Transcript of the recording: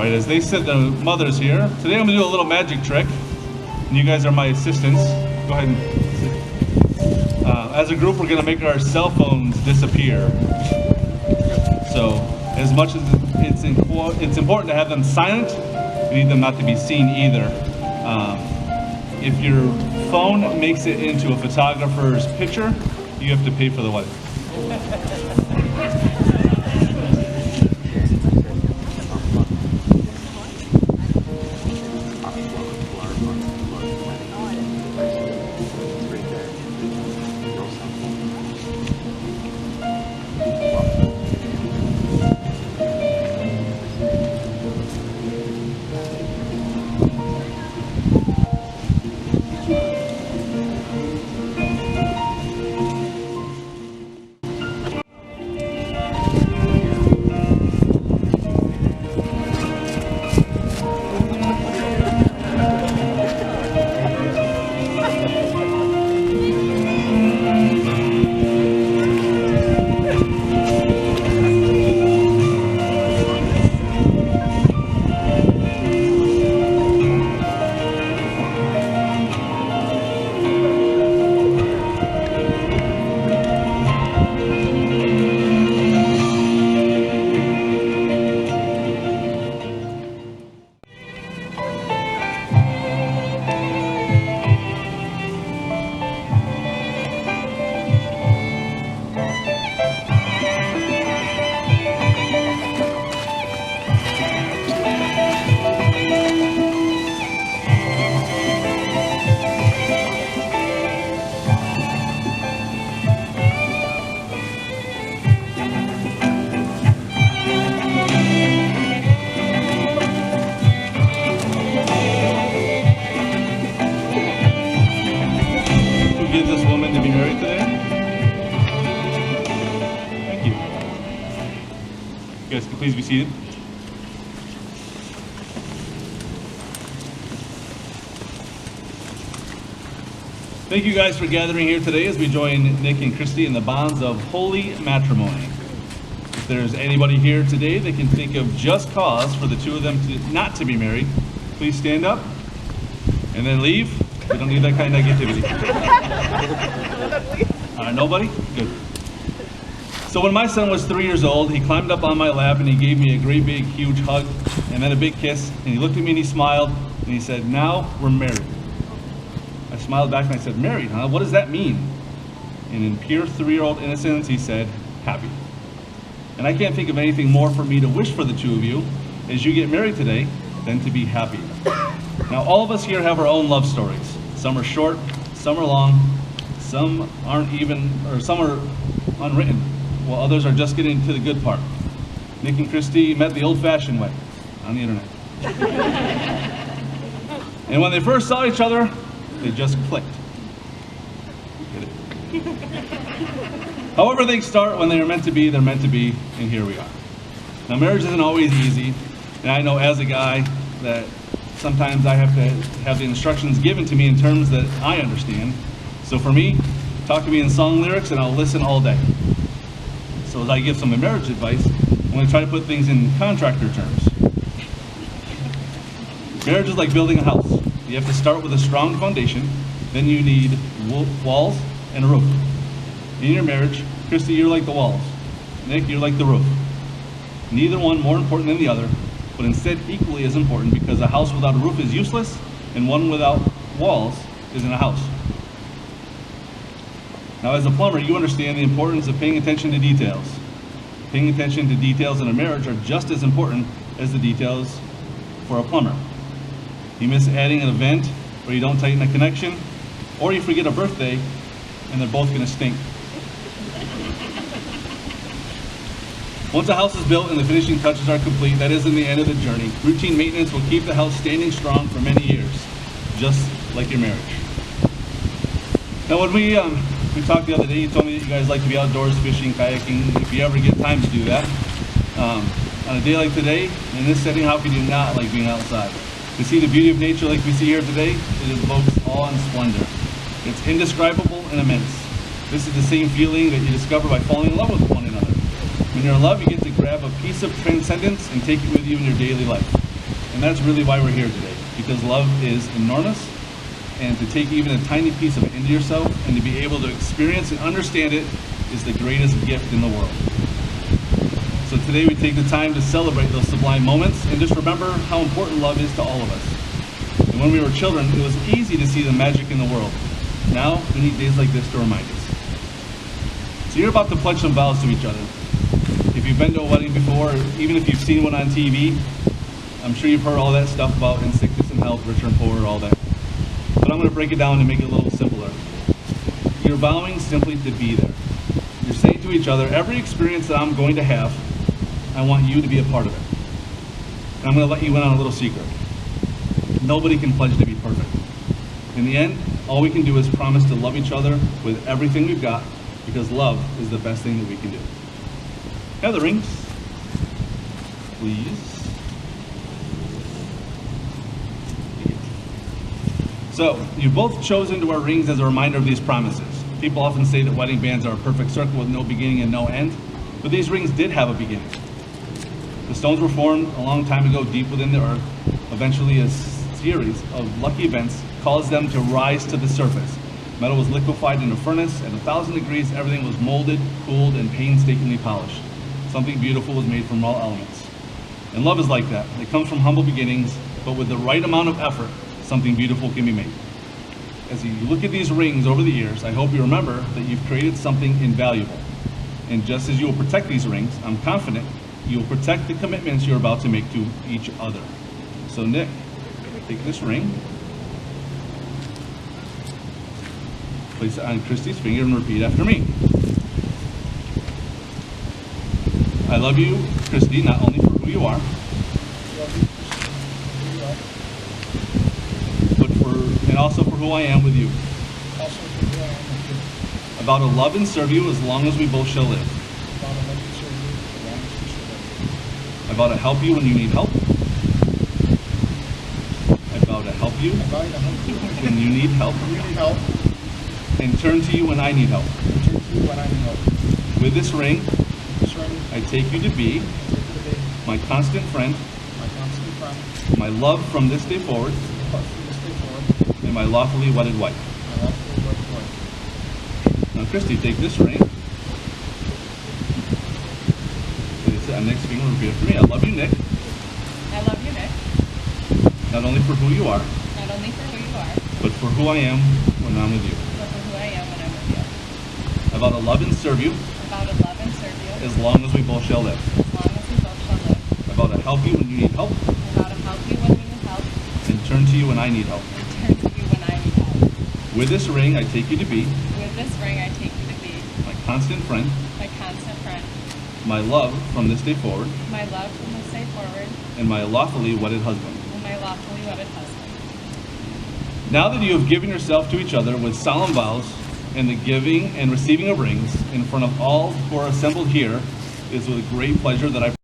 right, as they sit, the mothers here, today I'm going to do a little magic trick, and you guys are my assistants. Go ahead and sit. As a group, we're going to make our cell phones disappear. So, as much as it's important to have them silent, we need them not to be seen either. If your phone makes it into a photographer's picture, you have to pay for the wedding. Please be seated. Thank you guys for gathering here today as we join Nick and Kristi in the bonds of holy matrimony. If there's anybody here today that can think of just cause for the two of them not to be married, please stand up and then leave. We don't need that kind of negativity. Nobody? Good. So when my son was 3 years old, he climbed up on my lap and he gave me a great big huge hug and then a big kiss, and he looked at me and he smiled and he said, "Now we're married." I smiled back and I said, "Married, huh? What does that mean?" And in pure 3-year-old innocence, he said, "Happy." And I can't think of anything more for me to wish for the two of you as you get married today than to be happy. Now all of us here have our own love stories. Some are short, some are long, some aren't even, or some are unwritten, while others are just getting to the good part. Nick and Kristi met the old-fashioned way, on the internet. And when they first saw each other, they just clicked. Get it? However things start, when they are meant to be, they're meant to be, and here we are. Now marriage isn't always easy, and I know as a guy that sometimes I have to have the instructions given to me in terms that I understand. So for me, talk to me in song lyrics and I'll listen all day. So as I give some marriage advice, I'm going to try to put things in contractor terms. Marriage is like building a house. You have to start with a strong foundation, then you need walls and a roof. In your marriage, Kristi, you're like the walls. Nick, you're like the roof. Neither one more important than the other, but instead equally as important, because a house without a roof is useless, and one without walls isn't a house. Now, as a plumber, you understand the importance of paying attention to details. Paying attention to details in a marriage are just as important as the details for a plumber. You miss adding an event, or you don't tighten a connection, or you forget a birthday, and they're both going to stink. Once a house is built and the finishing touches are complete, that isn't the end of the journey. Routine maintenance will keep the house standing strong for many years, just like your marriage. Now, when we talked the other day, you told me that you guys like to be outdoors, fishing, kayaking, if you ever get time to do that. On a day like today, in this setting, how could you not like being outside? To see the beauty of nature like we see here today, it evokes awe and splendor. It's indescribable and immense. This is the same feeling that you discover by falling in love with one another. When you're in love, you get to grab a piece of transcendence and take it with you in your daily life. And that's really why we're here today, because love is enormous, and to take even a tiny piece of it into yourself and to be able to experience and understand it is the greatest gift in the world. So today we take the time to celebrate those sublime moments and just remember how important love is to all of us. And when we were children, it was easy to see the magic in the world. Now we need days like this to remind us. So you're about to pledge some vows to each other. If you've been to a wedding before, or even if you've seen one on TV, I'm sure you've heard all that stuff about in sickness and health, rich and poor, all that. But I'm going to break it down and make it a little simpler. You're vowing simply to be there. You're saying to each other, every experience that I'm going to have, I want you to be a part of it. And I'm going to let you in on a little secret. Nobody can pledge to be perfect. In the end, all we can do is promise to love each other with everything we've got, because love is the best thing that we can do. Have the rings, please. So, you've both chosen to wear rings as a reminder of these promises. People often say that wedding bands are a perfect circle with no beginning and no end, but these rings did have a beginning. The stones were formed a long time ago deep within the earth. Eventually, a series of lucky events caused them to rise to the surface. Metal was liquefied in a furnace. At 1,000 degrees, everything was molded, cooled, and painstakingly polished. Something beautiful was made from raw elements. And love is like that. It comes from humble beginnings, but with the right amount of effort, something beautiful can be made. As you look at these rings over the years, I hope you remember that you've created something invaluable. And just as you will protect these rings, I'm confident you will protect the commitments you're about to make to each other. So Nick, take this ring, place it on Kristi's finger and repeat after me. I love you, Kristi, not only for who you are, and also for who I am with you. I vow to love and serve you as long as we both shall live. I vow to help you when you need help. I vow to help you when you need help. And turn to you when I need help. With this ring, I take you to be my constant friend, my love from this day forward, and my lawfully wedded wife. Now, Kristi, take this ring. Place it on Nick's finger and repeat after me. I love you, Nick. I love you, Nick. Not only for who you are, Not only for who you are, but for who I am when I'm with you. but for who I am when I'm with you. I vow to love and serve you I vow to love and serve you as long as we both shall live. as long as we both shall live. I vow to help you when you need help, I vow to help you when you need help and turn to you when I need help. and turn to you when I need help. With this ring, I take you to be With this ring, I take you to be my constant friend, my constant friend, my love from this day forward, my love from this day forward, and my lawfully wedded husband. and my lawfully wedded husband. Now that you have given yourself to each other with solemn vows and the giving and receiving of rings in front of all who are assembled here, it is with great pleasure that I